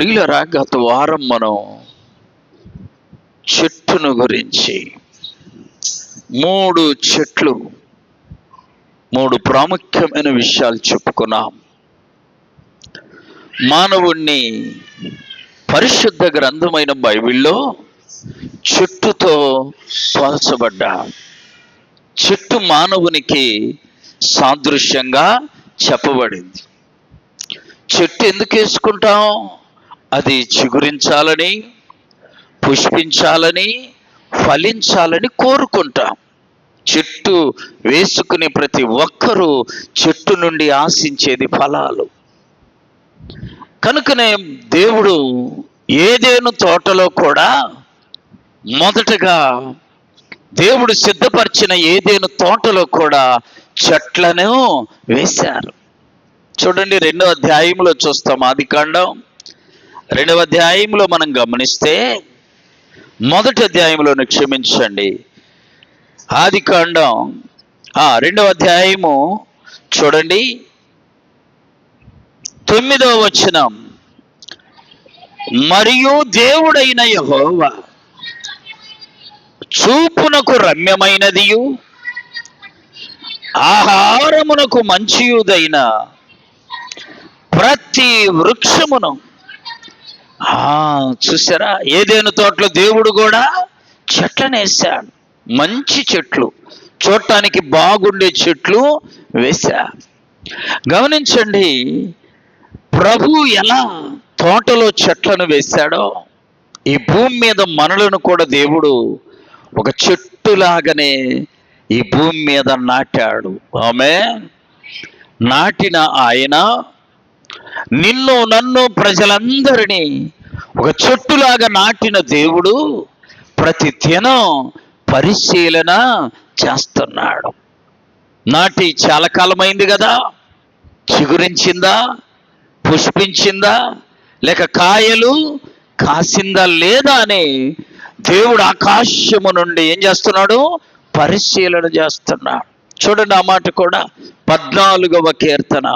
ప్రియులరా, గత వారం మనం చెట్టును గురించి మూడు ప్రాముఖ్యమైన విషయాలు చెప్పుకున్నాం. మానవుణ్ణి పరిశుద్ధ గ్రంథమైన బైబిల్లో చెట్టుతో పోల్చబడ్డా. చెట్టు మానవునికి సాదృశ్యంగా చెప్పబడింది. చెట్టు ఎందుకు వేసుకుంటాం? అది చిగురించాలని, పుష్పించాలని, ఫలించాలని కోరుకుంటాం. చెట్టు వేసుకునే ప్రతి ఒక్కరూ చెట్టు నుండి ఆశించేది ఫలాలు. కనుకనే దేవుడు ఏదెను తోటలో కూడా మొదటగా దేవుడు సిద్ధపరిచిన ఏదెను తోటలో కూడా చెట్లను వేశారు. చూడండి, 2వ అధ్యాయంలో చూస్తాం. ఆదికాండం 2వ అధ్యాయంలో మనం గమనిస్తే, మొదటి అధ్యాయంలోనే క్షమించండి, ఆదికాండం 2వ అధ్యాయము చూడండి, 9వ వచనం. మరియు దేవుడైన యెహోవా చూపునకు రమ్యమైనదియు ఆహారమునకు మంచియుదైన ప్రతి వృక్షమును. చూసారా, ఏదైనా తోటలో దేవుడు కూడా చెట్లను వేశాడు. మంచి చెట్లు, చూడటానికి బాగుండే చెట్లు వేశాడు. గమనించండి, ప్రభు ఎలా తోటలో చెట్లను వేశాడో ఈ భూమి మీద మనలను కూడా దేవుడు ఒక చెట్టులాగానే ఈ భూమి మీద నాటాడు. ఆమేన్. నాటిన ఆయన నిన్ను, నన్ను, ప్రజలందరినీ ఒక చెట్టులాగా నాటిన దేవుడు ప్రతి దినం పరిశీలన చేస్తున్నాడు. నాటి చాలా కాలమైంది కదా, చిగురించిందా, పుష్పించిందా, లేక కాయలు కాసిందా లేదా అని దేవుడు ఆకాశము నుండి ఏం చేస్తున్నాడు? పరిశీలన చేస్తున్నాడు. చూడండి, ఆ మాట కూడా 14వ కీర్తన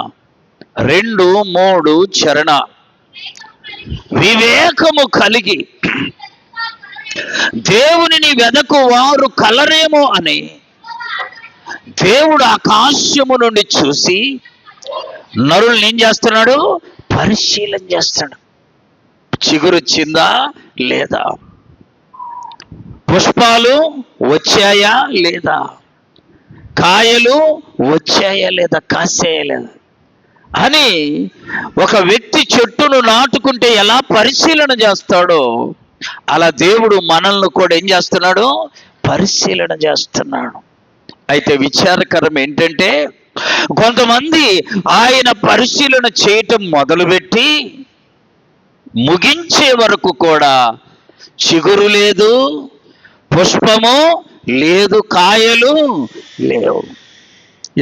2-3 చరణ. వివేకము కలిగి దేవునిని వెదకు వారు కలరేమో అని దేవుడు ఆకాశము నుండి చూసి నరుల్ని ఏం చేస్తున్నాడు? పరిశీలన చేస్తాడు. చిగురొచ్చిందా లేదా, పుష్పాలు వచ్చాయా లేదా, కాయలు వచ్చాయా లేదా, కాసాయా లేదా అని ఒక వ్యక్తి చెట్టును నాటుకుంటే ఎలా పరిశీలన చేస్తాడో అలా దేవుడు మనల్ని కూడా ఏం చేస్తున్నాడు? పరిశీలన చేస్తున్నాడు. అయితే విచారకరం ఏంటంటే, కొంతమంది ఆయన పరిశీలన చేయటం మొదలుపెట్టి ముగించే వరకు కూడా చిగురు లేదు, పుష్పము లేదు, కాయలు లేవు.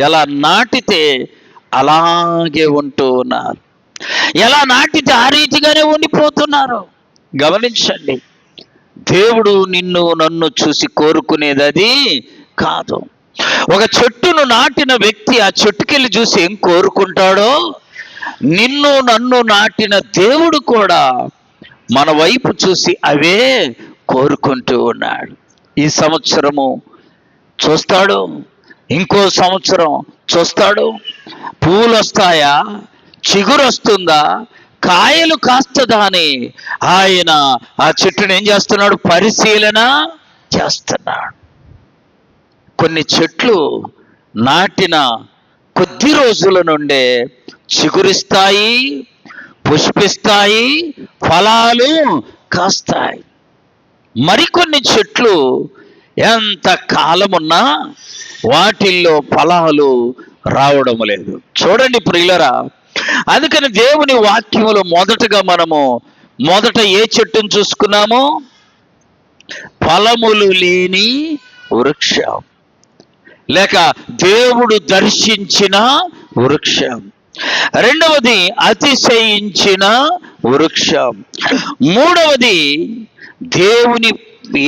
ఎలా నాటితే అలాగే ఉంటూ ఉన్నారు. ఎలా నాటితే ఆ రీతిగానే ఉండిపోతున్నారు. గమనించండి, దేవుడు నిన్ను, నన్ను చూసి కోరుకునేది అది కాదు. ఒక చెట్టును నాటిన వ్యక్తి ఆ చెట్టుకెళ్ళి చూసి ఏం కోరుకుంటాడో, నిన్ను, నన్ను నాటిన దేవుడు కూడా మన వైపు చూసి అవే కోరుకుంటూ ఉన్నాడు. ఈ సంవత్సరము చూస్తాడు, ఇంకో సంవత్సరం చూస్తాడు. పూలు వస్తాయా, చిగురు వస్తుందా, కాయలు కాస్తుందా అని ఆయన ఆ చెట్టును ఏం చేస్తున్నాడు? పరిశీలన చేస్తున్నాడు. కొన్ని చెట్లు నాటిన కొద్ది రోజుల నుండే చిగురిస్తాయి, పుష్పిస్తాయి, ఫలాలు కాస్తాయి. మరికొన్ని చెట్లు ఎంత కాలమున్నా వాటిల్లో ఫలాలు రావడం లేదు. చూడండి ప్రియులరా, అందుకని దేవుని వాక్యములో మొదటగా మనము ఏ చెట్టును చూసుకున్నాము? ఫలములు లేని వృక్షం, లేక దేవుడు దర్శించిన వృక్షం. రెండవది అతిశయించిన వృక్షం. మూడవది దేవుని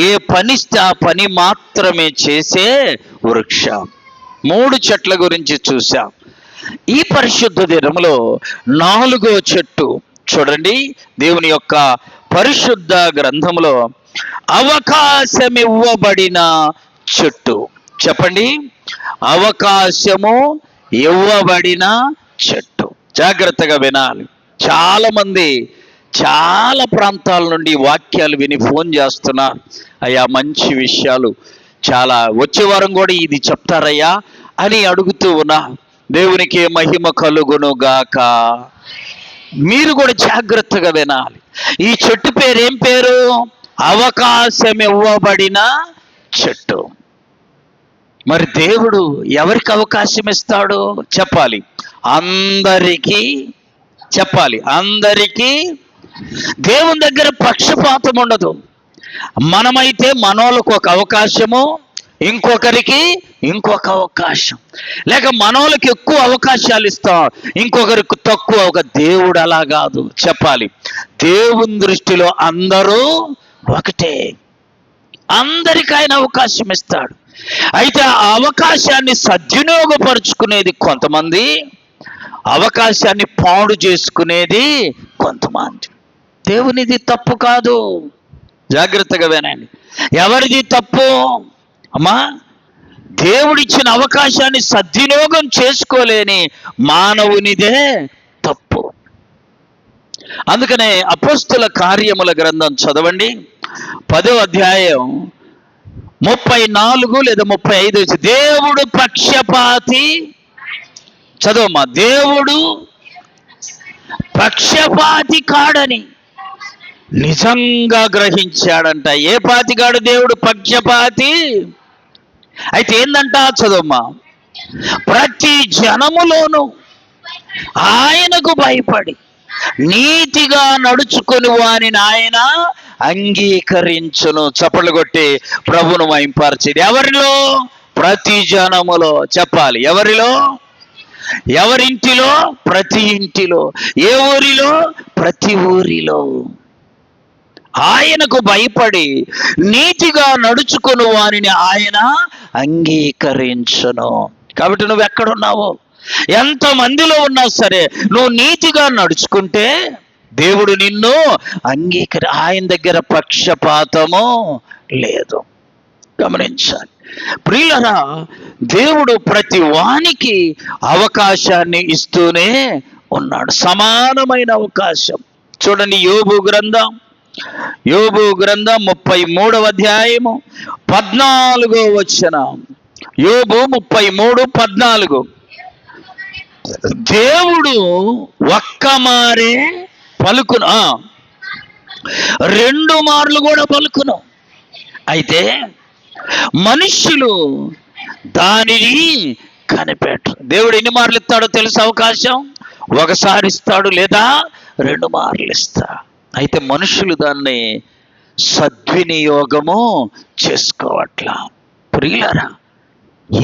ఏ పనిస్తే ఆ పని మాత్రమే చేసే వృక్షం. 3 చెట్ల గురించి చూసాం. ఈ పరిశుద్ధ దినములో 4వ చెట్టు చూడండి, దేవుని యొక్క పరిశుద్ధ గ్రంథంలో అవకాశం ఇవ్వబడిన చెట్టు. చెప్పండి, అవకాశము ఇవ్వబడిన చెట్టు. జాగ్రత్తగా వినాలి. చాలా మంది చాలా ప్రాంతాల నుండి వాక్యాలు విని ఫోన్ చేస్తున్నారు. అయ్యా మంచి విషయాలు చాలా, వచ్చే వారం కూడా ఇది చెప్తారయ్యా అని అడుగుతూ ఉన్నా. దేవునికి మహిమ కలుగును గాక. మీరు కూడా జాగ్రత్తగా వినాలి. ఈ చెట్టు పేరు ఏం పేరు? అవకాశం ఇవ్వబడిన చెట్టు. మరి దేవుడు ఎవరికి అవకాశం ఇస్తాడు? చెప్పాలి, అందరికీ. చెప్పాలి, అందరికీ. దేవుని దగ్గర పక్షపాతం ఉండదు. మనమైతే మనోళ్ళకు ఒక అవకాశము, ఇంకొకరికి ఇంకొక అవకాశం, లేక మనోళ్ళకి ఎక్కువ అవకాశాలు ఇస్తాం, ఇంకొకరికి తక్కువ. ఒక దేవుడు అలా కాదు. చెప్పాలి, దేవుని దృష్టిలో అందరూ ఒకటే. అందరికీ ఆయన అవకాశం ఇస్తాడు. అయితే ఆ అవకాశాన్ని సద్వినియోగపరుచుకునేది కొంతమంది, అవకాశాన్ని పాడు చేసుకునేది కొంతమంది. దేవునిది తప్పు కాదు. జాగ్రత్తగా వినండి. ఎవరిది తప్పు? అమ్మా, దేవుడిచ్చిన అవకాశాన్ని సద్వినియోగం చేసుకోలేని మానవునిదే తప్పు. అందుకనే అపోస్తుల కార్యముల గ్రంథం చదవండి, 10వ అధ్యాయం 34 లేదా 35. దేవుడు పక్షపాతి. చదవమ్మా. దేవుడు పక్షపాతి కాడని నిజంగా గ్రహించాడంట. ఏ పాతిగాడు దేవుడు పక్షపాతి? అయితే ఏందంట? చదవమ్మా. ప్రతి జనములోనూ ఆయనకు భయపడి నీతిగా నడుచుకుని వానిని ఆయన అంగీకరించును. చప్పట్లు కొట్టి ప్రభును మహింపరచేది. ఎవరిలో? ప్రతి జనములో. చెప్పాలి, ఎవరిలో? ఎవరింటిలో? ప్రతి ఇంటిలో. ఏ ఊరిలో? ప్రతి ఊరిలో. ఆయనకు భయపడి నీతిగా నడుచుకుని వానిని ఆయన అంగీకరించును. కాబట్టి నువ్వు ఎక్కడున్నావో, ఎంతమందిలో ఉన్నా సరే, నువ్వు నీతిగా నడుచుకుంటే దేవుడు నిన్ను ఆయన దగ్గర పక్షపాతము లేదు. గమనించాలి ప్రియులరా. దేవుడు ప్రతి వానికి అవకాశాన్ని ఇస్తూనే ఉన్నాడు, సమానమైన అవకాశం. చూడండి, యోబు గ్రంథం 33వ అధ్యాయము 14వ వచనం. యోబు 33:14. దేవుడు ఒక్క మారే పలుకును, 2 మార్లు కూడా పలుకును. అయితే మనుష్యులు దానిని కనిపెట్టరు. దేవుడు ఎన్ని మార్లు ఇస్తాడో తెలుసు అవకాశం? ఒకసారి ఇస్తాడు, లేదా 2 మార్లు ఇస్తాడు. అయితే మనుషులు దాన్ని సద్వినియోగము చేసుకోవట్లా. ప్రియులారా,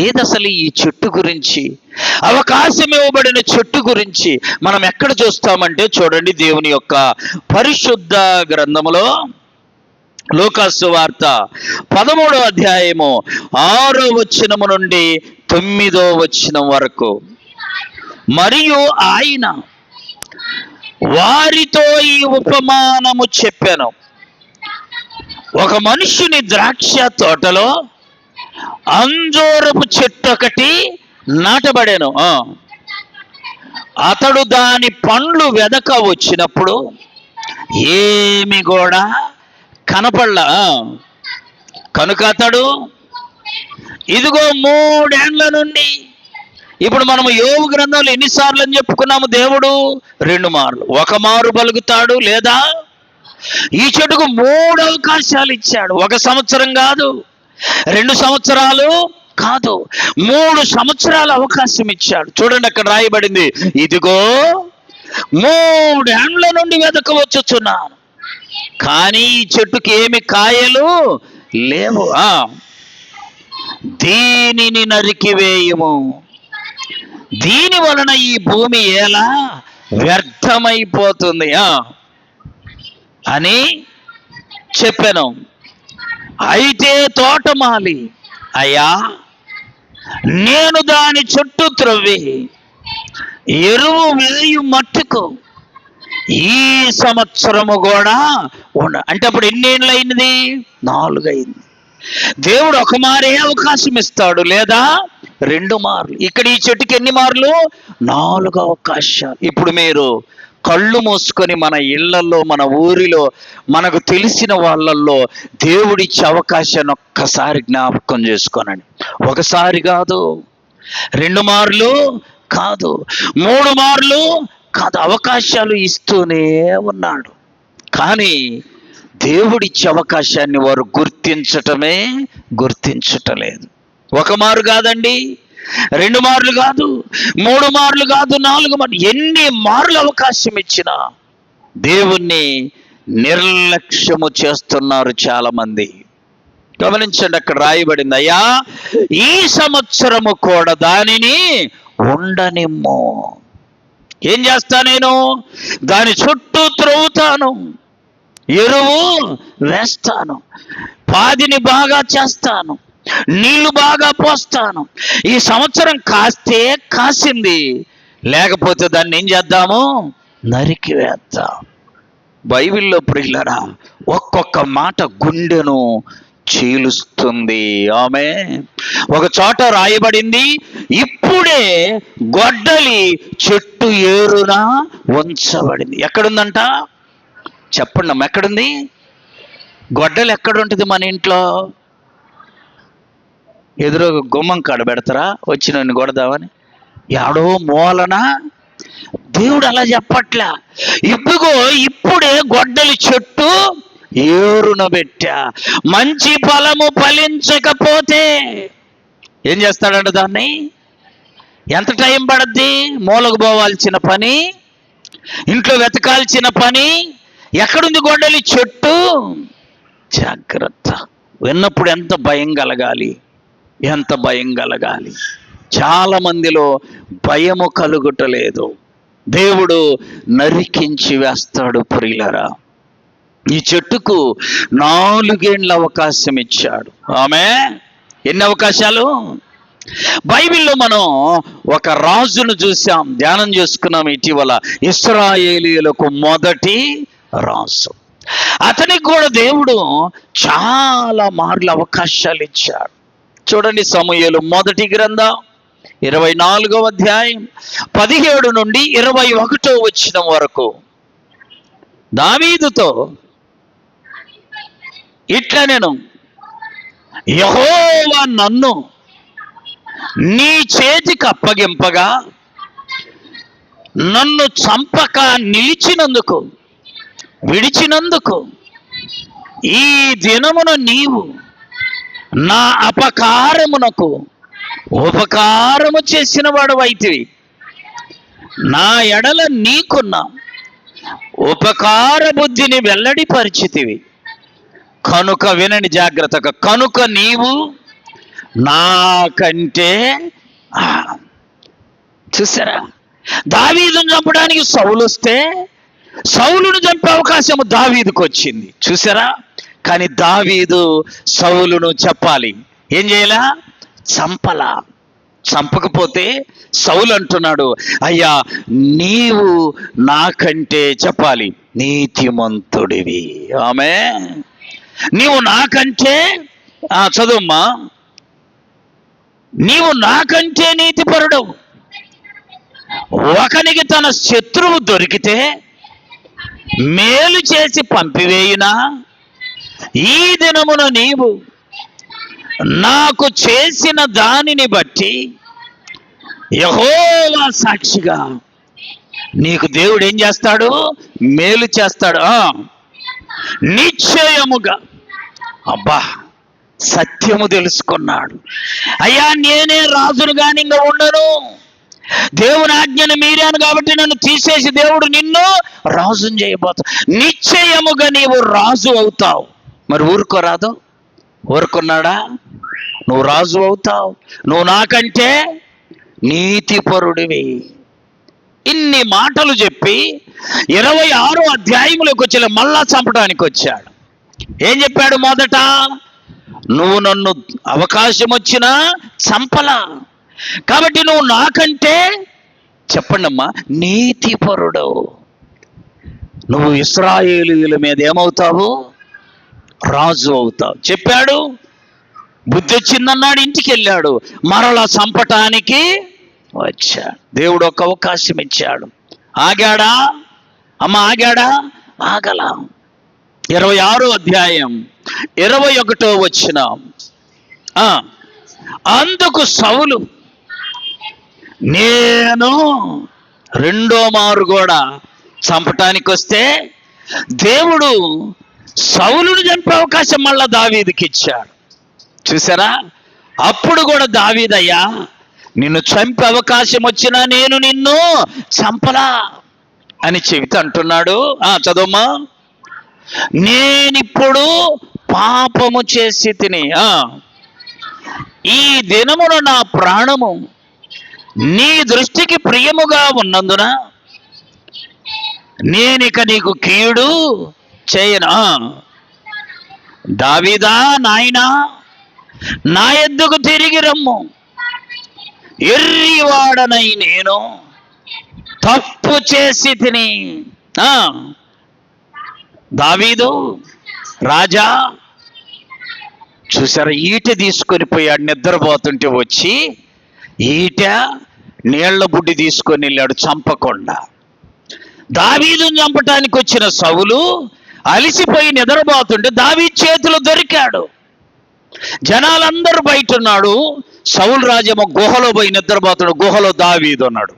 ఏదసలు ఈ చెట్టు గురించి, అవకాశం ఇవ్వబడిన చెట్టు గురించి మనం ఎక్కడ చూస్తామంటే, చూడండి, దేవుని యొక్క పరిశుద్ధ గ్రంథములో లూకాసు వార్త 13వ అధ్యాయము 6వ వచనము నుండి 9వ వచనం వరకు. మరియు ఆయన వారితో ఈ ఉపమానము చెప్పాను. ఒక మనుష్యుని ద్రాక్ష తోటలో అంజూరపు చెట్టు ఒకటి నాటబడెను. అతడు దాని పండ్లు వెదక వచ్చినప్పుడు ఏమి కూడా కనపడలా. కనుక అతడు, ఇదిగో 3 ఏండ్ల నుండి, ఇప్పుడు మనము యోబు గ్రంథంలో ఎన్నిసార్లు అని చెప్పుకున్నాము? దేవుడు 2 మార్లు. 1 మారు పలుకుతాడు, లేదా ఈ చెట్టుకు 3 అవకాశాలు ఇచ్చాడు. 1 సంవత్సరం కాదు, 2 సంవత్సరాలు కాదు, 3 సంవత్సరాలు అవకాశం ఇచ్చాడు. చూడండి, అక్కడ రాయబడింది, ఇదిగో 3 ఏండ్ల నుండి వెతకవచ్చుచున్నాను, కానీ ఈ చెట్టుకి ఏమి కాయలు లేవు. దీనిని నరికివేయము, దీని వలన ఈ భూమి ఎలా వ్యర్థమైపోతుంది అని చెప్పాను. అయితే తోటమాలి, అయ్యా, నేను దాని చుట్టూ త్రవ్వి ఎరువు వేయు మట్టుకు ఈ సంవత్సరము కూడా అంటే అప్పుడు ఎన్ని ఏళ్ళు అయింది? 4 అయింది. దేవుడు ఒక మారే అవకాశం ఇస్తాడు, లేదా 2 మార్లు. ఇక్కడ ఈ చెట్టుకి ఎన్ని మార్లు? 4 అవకాశాలు. ఇప్పుడు మీరు కళ్ళు మూసుకొని మన ఇళ్లలో, మన ఊరిలో, మనకు తెలిసిన వాళ్ళల్లో దేవుడిచ్చే అవకాశాన్ని ఒక్కసారి జ్ఞాపకం చేసుకోనండి. ఒకసారి కాదు, 2 మార్లు కాదు, 3 మార్లు కాదు, అవకాశాలు ఇస్తూనే ఉన్నాడు. కానీ దేవుడిచ్చే అవకాశాన్ని వారు గుర్తించటలేదు. 1 మారు కాదండి, 2 మార్లు కాదు, 3 మార్లు కాదు, 4 మార్లు, ఎన్ని మార్లు అవకాశం ఇచ్చినా దేవుణ్ణి నిర్లక్ష్యము చేస్తున్నారు చాలా మంది. గమనించండి, అక్కడ రాయబడింది, అయ్యా ఈ సంవత్సరము కూడా దానిని ఉండనిమ్ము. ఏం చేస్తా? నేను దాని చుట్టూ త్రవ్వుతాను, ఎరువు వేస్తాను, పాదిని బాగా చేస్తాను, నీళ్లు బాగా పోస్తాను. ఈ సంవత్సరం కాస్తే కాసింది, లేకపోతే దాన్ని ఏం చేద్దాము? నరికి వేద్దాం. బైబిల్లో ప్రియులారా ఒక్కొక్క మాట గుండెను చీలుస్తుంది. ఆమె ఒక చోట రాయబడింది, ఇప్పుడే గొడ్డలి చెట్టు ఏరున ఉంచబడింది. ఎక్కడుందంట? చెప్పండి అమ్మ, ఎక్కడుంది? గొడ్డలి ఎక్కడుంటుంది మన ఇంట్లో? ఎదురు గుమ్మం కాడ పెడతారా వచ్చి నన్ను కొడదామని? ఎవడో మూలన? దేవుడు అలా చెప్పట్లా. ఇప్పుగో ఇప్పుడే గొడ్డలి చెట్టు ఏరున పెట్టా, మంచి ఫలము ఫలించకపోతే ఏం చేస్తాడంట? దాన్ని ఎంత టైం పడద్ది? మూలకు పోవాల్సిన పని, ఇంట్లో వెతకాల్సిన పని. ఎక్కడుంది గొడ్డలి చెట్టు? జాగ్రత్త. విన్నప్పుడు ఎంత భయం కలగాలి, ఎంత భయం కలగాలి. చాలా మందిలో భయము కలుగుటలేదు. దేవుడు నరికించి వేస్తాడు. ప్రియులరా, ఈ చెట్టుకు 4 ఏళ్ళ అవకాశం ఇచ్చాడు. ఆమె ఎన్ని అవకాశాలు? బైబిల్లో మనం ఒక రాజును చూసాం, ధ్యానం చేసుకున్నాం ఇటీవల. ఇశ్రాయేలీయులకు మొదటి రాజు. అతనికి కూడా దేవుడు చాలా మార్లు అవకాశాలు ఇచ్చాడు. చూడండి, సమూయేలు మొదటి గ్రంథం 24వ అధ్యాయం 17 నుండి 21వ వచనం వరకు దావీదుతో ఇట్లా, నేను యెహోవా నన్ను నీ చేతికి అప్పగింపగా నన్ను చంపక నిలిచినందుకు, విడిచినందుకు ఈ దినమున నీవు నా అపకారమునకు ఉపకారము చేసిన వాడవైతివి. నా ఎడల నీకున్న ఉపకార బుద్ధిని వెల్లడిపరిచితివి కనుక, వినండి జాగ్రత్తగా, కనుక నీవు నాకంటే. చూసారా, దావీదును చంపడానికి సౌలు వస్తే సౌలును చంపే అవకాశం దావీదుకు వచ్చింది. చూసారా, కానీ దావీదు సౌలును చెప్పాలి, ఏం చేయాలా? చంపలా. చంపకపోతే సౌలు అంటున్నాడు, అయ్యా నీవు నాకంటే చెప్పాలి నీతిమంతుడివి. ఆమె నీవు నాకంటే, చదువుమ్మా, నీవు నాకంటే నీతిపరుడు. ఒకనికి తన శత్రువు దొరికితే మేలు చేసి పంపివేయునా, ఈ దినమున నీవు నాకు చేసిన దానిని బట్టి యెహోవా సాక్షిగా నీకు దేవుడు ఏం చేస్తాడు? మేలు చేస్తాడు. నిశ్చయముగా. అబ్బా, సత్యము తెలుసుకున్నాడు. అయ్యా నేనే రాజును కానీ ఇంకా ఉండను, దేవుని ఆజ్ఞను మీరాను కాబట్టి నన్ను తీసేసి దేవుడు నిన్ను రాజును చేయబోతావు. నిశ్చయముగా నీవు రాజు అవుతావు. మరి ఊరుకోరాదు? ఊరుకున్నాడా? నువ్వు రాజు అవుతావు, నువ్వు నాకంటే నీతిపరుడివి. ఇన్ని మాటలు చెప్పి 26వ అధ్యాయంలోకి వచ్చి మళ్ళా చంపడానికి వచ్చాడు. ఏం చెప్పాడు? మొదట నువ్వు నన్ను అవకాశం వచ్చినా చంపలా, కాబట్టి నువ్వు నాకంటే, చెప్పండి అమ్మా, నీతిపరుడు. నువ్వు ఇశ్రాయేలీయుల మీద ఏమవుతావు? రాజు అవుతావు చెప్పాడు. బుద్ధి వచ్చిందన్నాడు, ఇంటికి వెళ్ళాడు. మరలా చంపటానికి వచ్చాడు. దేవుడు ఒక అవకాశం ఇచ్చాడు. ఆగాడా? ఆగాడా? ఆగల. 26వ అధ్యాయం 21వ వచనం. అందుకు సౌలు, నేను రెండో మారు కూడా చంపటానికి వస్తే దేవుడు సౌలును చంపే అవకాశం మళ్ళా దావీదుకి ఇచ్చాడు. చూసారా? అప్పుడు కూడా దావీదయ్యా, నిన్ను చంపే అవకాశం వచ్చినా నేను నిన్ను చంపలా అని చెబితే అంటున్నాడు. చదవమ్మా. నేనిప్పుడు పాపము చేసి తిని, ఈ దినమున నా ప్రాణము నీ దృష్టికి ప్రియముగా ఉన్నందున నేనిక నీకు కీడు చేయను. దావీదా నాయనా, నా యొద్దకు తిరిగి రమ్ము. ఎర్రివాడనై నేను తప్పు చేసి తిని. దావీదు రాజా, చూసారా? ఈట తీసుకొని పోయాడు. నిద్రపోతుంటే వచ్చి ఈట నీళ్ల బుడ్డి తీసుకొని వెళ్ళాడు చంపకుండా. దావీదుని చంపటానికి వచ్చిన సౌలు అలిసిపోయి నిద్రపోతుంటే దావీదు చేతిలో దొరికాడు. జనాలందరూ బయట ఉన్నాడు. సౌలు రాజేమో గుహలో పోయి నిద్రపోతాడు. గుహలో దావీదు ఉన్నాడు.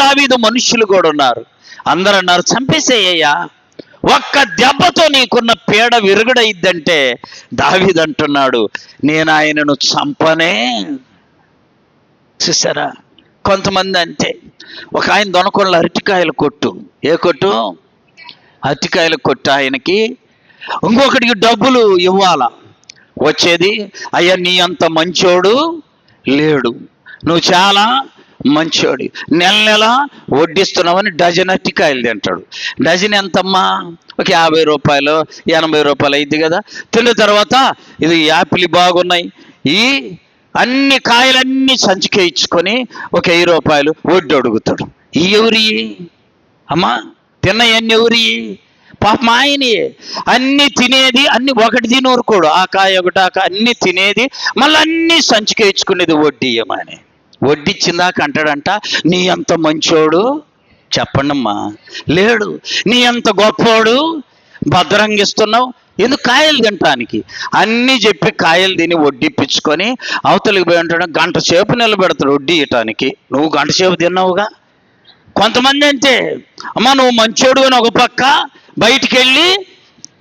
దావీదు మనుషులు కూడా ఉన్నారు. అందరూ అన్నారు, చంపేసేయ్యా, ఒక్క దెబ్బతో నీకున్న పీడ విరుగుడయిద్దంటే దావీదు అంటున్నాడు, నేను ఆయనను చంపనే. చూసారా? కొంతమంది అంతే. ఒక ఆయన దొనకొండలో అరటికాయల కొట్టు. ఏ కొట్టు? అరటికాయల కొట్టు. ఆయనకి ఇంకొకటికి డబ్బులు ఇవ్వాలా. వచ్చేది, అయ్యా నీ అంత మంచోడు లేడు, నువ్వు చాలా మంచోడి, నెల వడ్డిస్తున్నావని డజన్ అరటికాయలు తింటాడు. డజన్ ఎంతమ్మా? ఒక 50 రూపాయలు 80 రూపాయలు అయింది కదా. తిన్న తర్వాత ఇది యాపిల్ బాగున్నాయి, ఈ అన్ని కాయలన్నీ సంచికే ఇచ్చుకొని ఒక 1000 రూపాయలు వడ్డీ అడుగుతాడు. ఈ ఎవరి అమ్మా? తిన్నయన్నీ ఎవరి? పాపం ఆయనే. అన్ని తినేది, అన్ని ఒకటి తిని ఊరుకోడు. ఆ కాయ ఒకటి, ఆ కాయ అన్ని తినేది, మళ్ళీ అన్ని సంచికే ఇచ్చుకునేది వడ్డీ ఇవ్వమని. వడ్డిచ్చిందాక అంటాడంట, నీ అంత మంచోడు చెప్పండమ్మా లేడు, నీ అంత గొప్పోడు భద్రంగిస్తున్నావు, ఎందుకు? కాయలు తినటానికి అన్నీ చెప్పి కాయలు తిని వడ్డిప్పించుకొని అవతలికి పోయి ఉంటాడు. గంట సేపు నిలబెడతాడు వడ్డీ ఇవ్వటానికి. నువ్వు గంట సేపు తిన్నావుగా. కొంతమంది అంటే, అమ్మ నువ్వు మంచోడు అని ఒక పక్క బయటికి వెళ్ళి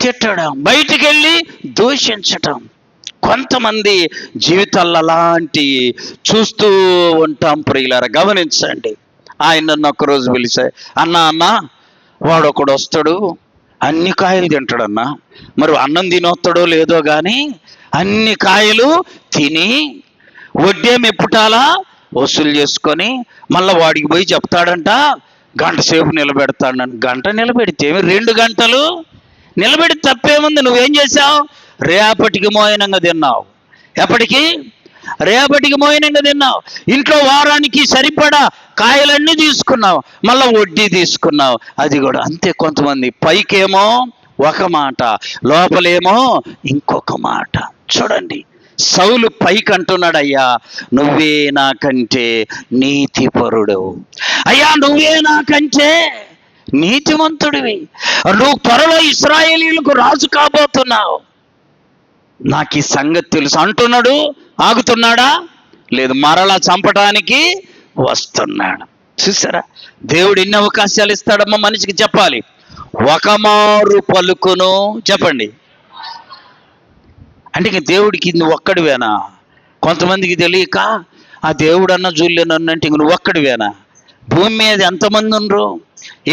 తిట్టడం, బయటికి వెళ్ళి దూషించటం. కొంతమంది జీవితాల్లో అలాంటి చూస్తూ ఉంటాం. ప్రియులారా గమనించండి. ఆయన నన్ను ఒక్కరోజు పిలిచాయి, అన్న వాడు ఒకడు వస్తాడు, అన్ని కాయలు తింటాడన్నా, మరి అన్నం తినొస్తాడో లేదో కానీ అన్ని కాయలు తిని వడ్డీ ఎప్పుటాలా వసూలు చేసుకొని మళ్ళీ వాడికి పోయి చెప్తాడంట, గంట సేపు నిలబెడతాడు. గంట నిలబెడితే 2 గంటలు నిలబెడితే తప్పేముంది? నువ్వేం చేసావు? రేపటికి మోయనంగా తిన్నావు. ఎప్పటికి? రేపటికి మోయనంగా తిన్నావు. ఇంట్లో వారానికి సరిపడా కాయలన్నీ తీసుకున్నావు, మళ్ళీ వడ్డీ తీసుకున్నావు. అది కూడా అంతే. కొంతమంది పైకేమో ఒక మాట, లోపలేమో ఇంకొక మాట. చూడండి, సౌలు పైకి అంటున్నాడు, అయ్యా నువ్వే నాకంటే నీతిపరుడు, అయ్యా నువ్వే నాకంటే నీతిమంతుడివి, నువ్వు త్వరలో ఇశ్రాయేలీయులకు రాజు కాబోతున్నావు, నాకు ఈ సంగతి తెలుసు అంటున్నాడు. ఆగుతున్నాడా? లేదు, మరలా చంపడానికి వస్తున్నాడు. చూసారా? దేవుడు ఎన్ని అవకాశాలు ఇస్తాడమ్మా మనిషికి. చెప్పాలి, ఒక మారు పలుకును. చెప్పండి. అంటే ఇంక దేవుడికి నువ్వు ఒక్కడివేనా? కొంతమందికి తెలియక ఆ దేవుడు అన్న జూలేనన్నంటే ఇంక నువ్వు ఒక్కడివేనా? భూమి మీద ఎంతమంది ఉండరు?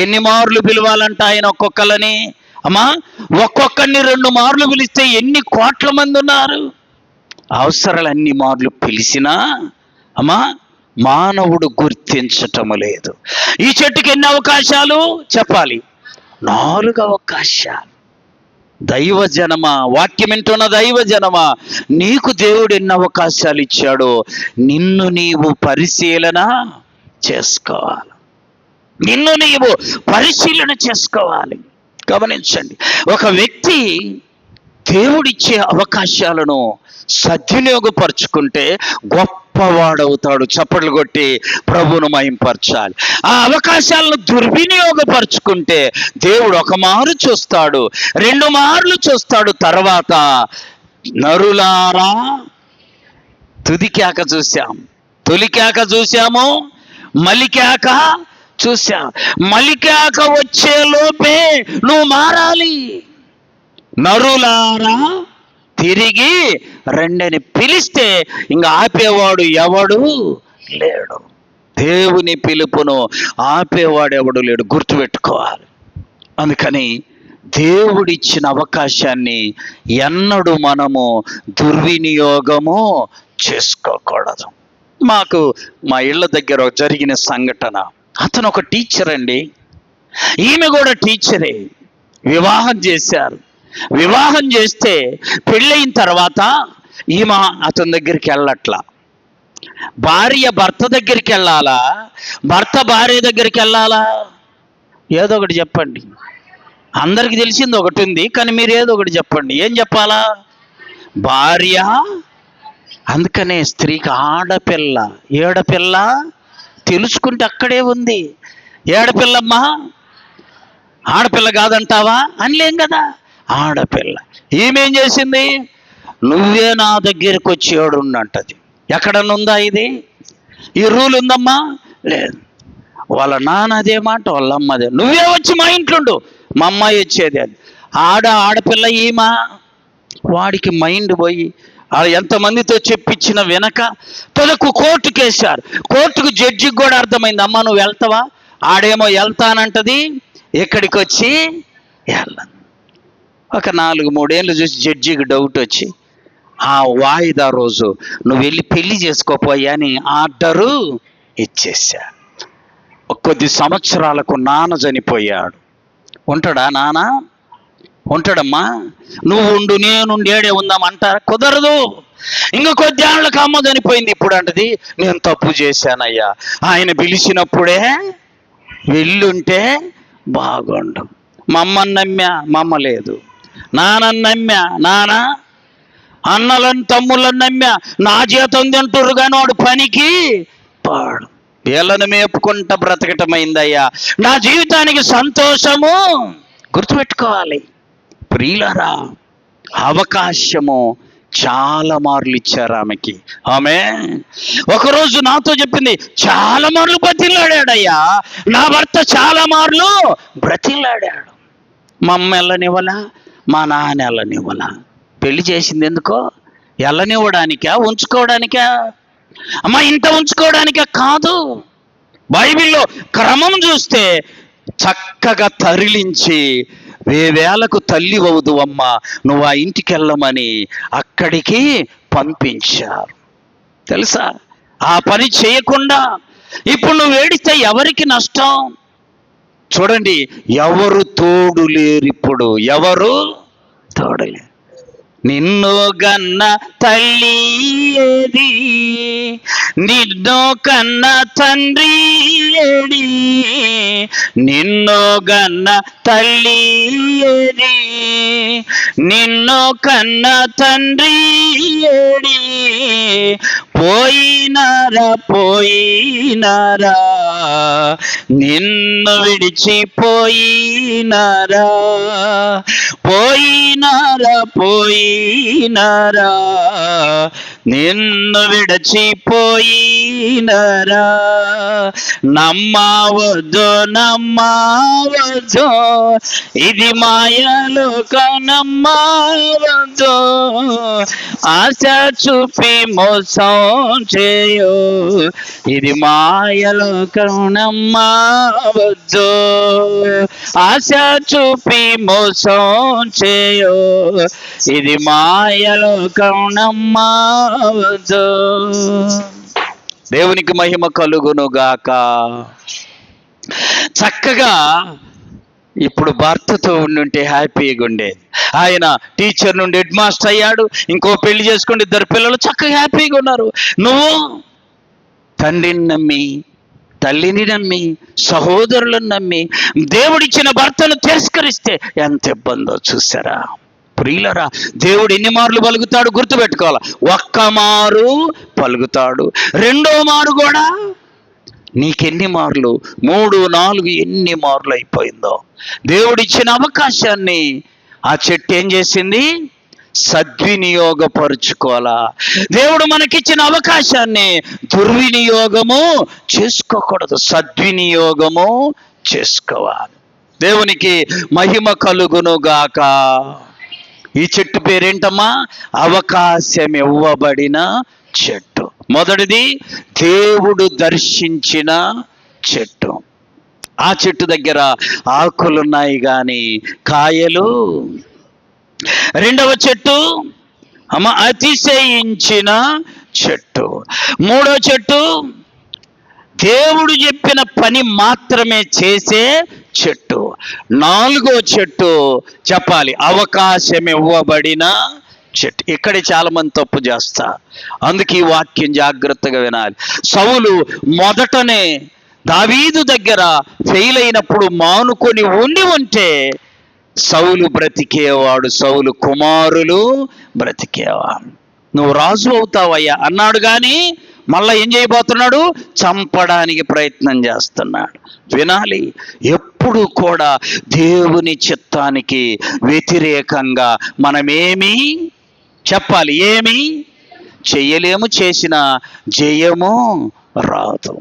ఎన్ని మార్లు పిలవాలంట ఆయన ఒక్కొక్కలని? అమ్మా ఒక్కొక్కరిని 2 మార్లు పిలిస్తే ఎన్ని కోట్ల మంది ఉన్నారు? అవసరాలు అన్ని మార్లు పిలిచినా అమ్మా మానవుడు గుర్తించటము లేదు. ఈ చెట్టుకి ఎన్ని అవకాశాలు? చెప్పాలి, 4 అవకాశాలు. దైవ జనమా, వాక్యం వింటున్న దైవ జనమా, నీకు దేవుడు ఎన్ని అవకాశాలు ఇచ్చాడో నిన్ను నీవు పరిశీలన చేసుకోవాలి. నిన్ను నీవు పరిశీలన చేసుకోవాలి. గమనించండి, ఒక వ్యక్తి దేవుడిచ్చే అవకాశాలను సద్వినియోగపరుచుకుంటే గొప్పవాడవుతాడు. చప్పట్లు కొట్టి ప్రభువును మహింపరచాలి. ఆ అవకాశాలను దుర్వినియోగపరుచుకుంటే దేవుడు ఒక మారు చూస్తాడు, 2 మార్లు చూస్తాడు. తర్వాత నరులారా, తుదికేక చూశాం, తొలికేక చూశాము, మలికేక చూశాం. మలికేక వచ్చే లోపే నువ్వు మారాలి. నరులారా తిరిగి రెండని పిలిస్తే ఇంకా ఆపేవాడు ఎవడు లేడు. దేవుని పిలుపును ఆపేవాడు ఎవడు లేడు, గుర్తుపెట్టుకోవాలి. అందుకని దేవుడిచ్చిన అవకాశాన్ని ఎన్నడూ మనము దుర్వినియోగము చేసుకోకూడదు. మాకు మా ఇళ్ళ దగ్గర జరిగిన సంఘటన, అతను ఒక టీచర్ అండి, ఈమె కూడా టీచరే. వివాహం చేశారు. వివాహం చేస్తే పెళ్ళయిన తర్వాత ఈమె అతని దగ్గరికి వెళ్ళట్లా. భార్య భర్త దగ్గరికి వెళ్ళాలా, భర్త భార్య దగ్గరికి వెళ్ళాలా? ఏదో ఒకటి చెప్పండి. అందరికి తెలిసింది ఒకటి ఉంది, కానీ మీరు ఏదో ఒకటి చెప్పండి. ఏం చెప్పాలా? భార్య. అందుకనే స్త్రీకి ఆడపిల్ల, ఏడపిల్ల తెలుసుకుంటే అక్కడే ఉంది. ఏడపిల్లమ్మా, ఆడపిల్ల కాదంటావా అనలేం కదా, ఆడపిల్ల. ఈమెం చేసింది? నువ్వే నా దగ్గరికి వచ్చి ఏడుండంటది. ఎక్కడనుందా ఇది? ఈ రూల్ ఉందమ్మా? లేదు. వాళ్ళ నాన్న అదే మాట, వాళ్ళ అమ్మ అదే. నువ్వే వచ్చి మా ఇంట్లుండు, మా అమ్మాయి వచ్చేది అది. ఆడపిల్ల ఈమా. వాడికి మైండ్ పోయి ఎంతమందితో చెప్పించిన వెనక తొలకు కోర్టుకు వేశారు. కోర్టుకు జడ్జికి కూడా అర్థమైంది, అమ్మ నువ్వు వెళ్తావా? ఆడేమో వెళ్తానంటది, ఇక్కడికి వచ్చి వెళ్ళను. ఒక 4-3 ఏళ్ళు చూసి జడ్జికి డౌట్ వచ్చి ఆ వాయిదా రోజు నువ్వు వెళ్ళి పెళ్లి చేసుకోపోయా అని ఆర్డరు ఇచ్చేసా. కొద్ది సంవత్సరాలకు నాన్న చనిపోయాడు. ఉంటాడా నాన్న? ఉంటాడమ్మా? నువ్వు ఉండు, నేనుండి ఏడే ఉందామంటారా? కుదరదు. ఇంకా కొద్ది ఏళ్ళకి అమ్మ చనిపోయింది. ఇప్పుడు అంటది నేను తప్పు చేశానయ్యా, ఆయన పిలిచినప్పుడే వెళ్ళుంటే బాగుండు. మా అమ్మని నమ్మా, మా అమ్మ లేదు. నాన్నని నమ్మా, నాన్న. అన్నలను తమ్ముళ్ళని నమ్మా, నా జీతం తింటురు కానీ వాడు పనికి పాడు. వీళ్ళను మేపుకుంటా బ్రతకటమైందయ్యా నా జీవితానికి సంతోషము. గుర్తుపెట్టుకోవాలి ప్రియులారా, అవకాశము చాలా మార్లు ఇచ్చారు ఆమెకి. ఆమె ఒకరోజు నాతో చెప్పింది, చాలా మార్లు బ్రతిలాడాడయ్యా నా భర్త, చాలా మార్లు బ్రతిలాడాడు. మా అమ్మ వెళ్ళనివ్వలా, మా నాన్న వెళ్ళనివ్వలా. పెళ్లి చేసింది ఎందుకో? వెళ్ళనివ్వడానికా, ఉంచుకోవడానికా? అమ్మ ఇంత ఉంచుకోవడానికా? కాదు. బైబిల్లో క్రమం చూస్తే చక్కగా తరలించి వేవేలకు తల్లి అవుదు అమ్మ, నువ్వు ఆ ఇంటికి వెళ్ళమని అక్కడికి పంపించారు. తెలుసా? ఆ పని చేయకుండా ఇప్పుడు నువ్వు ఏడిస్తే ఎవరికి నష్టం? చూడండి, ఎవరు తోడు లేరు. ఇప్పుడు ఎవరు తోడలేరు. నిన్ను గన్న తల్లి ఏది, నిన్ను కన్న తండ్రి ఏడి, నిన్ను గన్న తల్లి ఏది, నిన్ను కన్న తండ్రి ఏడి, పోయినారా పోయినారా, నిన్ను విడిచిపోయినారా, పోయినారా పోయినారా, నిన్ను విడిచిపోయినారా. నమ్మవద్దు నమ్మవద్దు, ఇది మాయలోక నమ్మవద్దు, ఆశ చూపి మోసం చేయు, ఇది మాయలోకం నమ్మవద్దు, ఆశ చూపి మోసం చేయు, ఇది మాయలోకం నమ్మవద్దు. దేవునికి మహిమ కలుగునుగాక. చక్కగా ఇప్పుడు భర్తతో ఉండుంటే హ్యాపీగా ఉండేది. ఆయన టీచర్ నుండి హెడ్ మాస్టర్ అయ్యాడు, ఇంకో పెళ్లి చేసుకుని 2 పిల్లలు చక్కగా హ్యాపీగా ఉన్నారు. నువ్వు తండ్రిని నమ్మి తల్లిని నమ్మి, సహోదరులను నమ్మి దేవుడిచ్చిన భర్తను తిరస్కరిస్తే ఎంత ఇబ్బందో చూసారా ప్రియులరా. దేవుడు ఎన్ని మార్లు పలుకుతాడు గుర్తుపెట్టుకోవాలి. ఒక్క మారు పలుకుతాడు, రెండో మారు కూడా నీకెన్ని మార్లు, 3, 4 ఎన్ని మార్లు అయిపోయిందో. దేవుడిచ్చిన అవకాశాన్ని ఆ చెట్టు ఏం చేసింది? సద్వినియోగపరుచుకోవాలా. దేవుడు మనకిచ్చిన అవకాశాన్ని దుర్వినియోగము చేసుకోకూడదు, సద్వినియోగము చేసుకోవాలి. దేవునికి మహిమ కలుగును గాక. ఈ చెట్టు పేరేంటమ్మా? అవకాశం ఇవ్వబడిన చెట్టు. మొదటిది దేవుడు దర్శించిన చెట్టు. ఆ చెట్టు దగ్గర ఆకులున్నాయి కానీ కాయలు. రెండవ చెట్టు అతిశయించిన చెట్టు. మూడో చెట్టు దేవుడు చెప్పిన పని మాత్రమే చేసే చెట్టు. నాలుగో చెట్టు చెప్పాలి, అవకాశం ఇవ్వబడిన చెట్టు. ఇక్కడే చాలా మంది తప్పు చేస్తారు. అందుకే ఈ వాక్యం జాగ్రత్తగా వినాలి. సౌలు మొదటనే దావీదు దగ్గర ఫెయిల్ అయినప్పుడు మానుకొని ఉంటే సౌలు బ్రతికేవాడు, సౌలు కుమారులు బ్రతికేవాడు. నువ్వు రాజు అవుతావయ్యా అన్నాడు కానీ మళ్ళా ఏం చేయబోతున్నాడు? చంపడానికి ప్రయత్నం చేస్తున్నాడు. వినాలి, ఎప్పుడు కూడా దేవుని చిత్తానికి వ్యతిరేకంగా మనమేమీ చెప్పాలి, ఏమీ చెయ్యలేము, చేసిన జయము రాదు.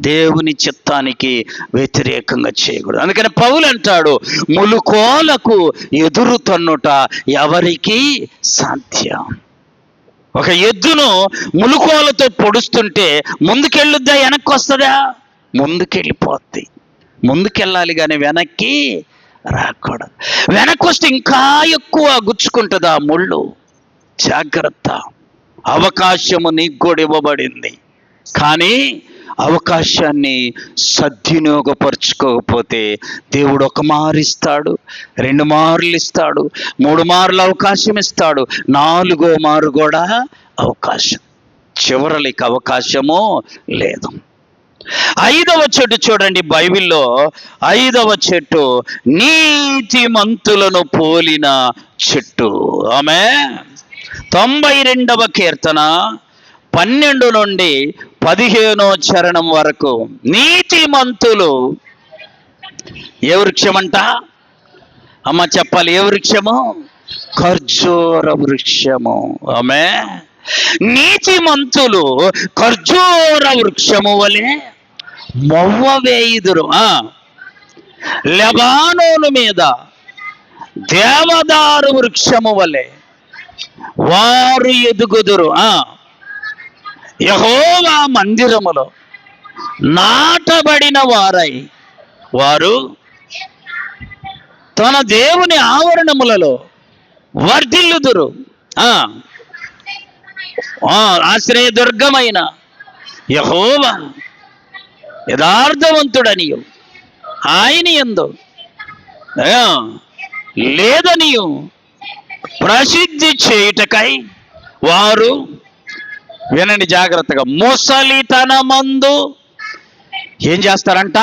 దేవుని చిత్తానికి వ్యతిరేకంగా చేయకూడదు. అందుకని పౌలు అంటాడు, ములుకోలకు ఎదురు తన్నుట ఎవరికి సాధ్యం? ఒక ఎద్దును ములుకోలతో పొడుస్తుంటే ముందుకెళ్ళుద్దా, వెనక్కి వస్తుందా? ముందుకెళ్ళిపోద్ది. ముందుకెళ్ళాలి కానీ వెనక్కి రాకూడదు. వెనక్కి వస్తే ఇంకా ఎక్కువ గుచ్చుకుంటుందా ముళ్ళు. జాగ్రత్త. అవకాశము నీకు కూడా ఇవ్వబడింది, కానీ అవకాశాన్ని సద్వినియోగపరుచుకోకపోతే దేవుడు ఒక మారు ఇస్తాడు, 2 మార్లు ఇస్తాడు, 3 మార్లు అవకాశం ఇస్తాడు, 4వ మారు కూడా అవకాశం. చివరికి అవకాశము లేదు. 5వ చెట్టు చూడండి బైబిల్లో. 5వ చెట్టు నీతిమంతులను పోలిన చెట్టు. ఆమేన్. 92వ కీర్తన 12 నుండి 15వ చరణం వరకు. నీతిమంతులు ఏ వృక్షమంట అమ్మ చెప్పాలి? ఏ వృక్షము? ఖర్జూర వృక్షము. ఆమేన్. నీతిమంతులు ఖర్జూర వృక్షము వలె మొవ్వ వేయుదురు. లెబానోను మీద దేవదారు వృక్షము వలె వారు ఎదుగుదురు. యెహోవా మందిరములో నాటబడిన వారై వారు తన దేవుని ఆవరణములలో వర్ధిల్లుదురు. ఆశ్రయదుర్గమైన యెహోవా యథార్థవంతుడనియు ఆయన యందు లేదనియు ప్రసిద్ధి చేయుటకై వారు, వినండి జాగ్రత్తగా, ముసలితనమందు ఏం చేస్తారంట?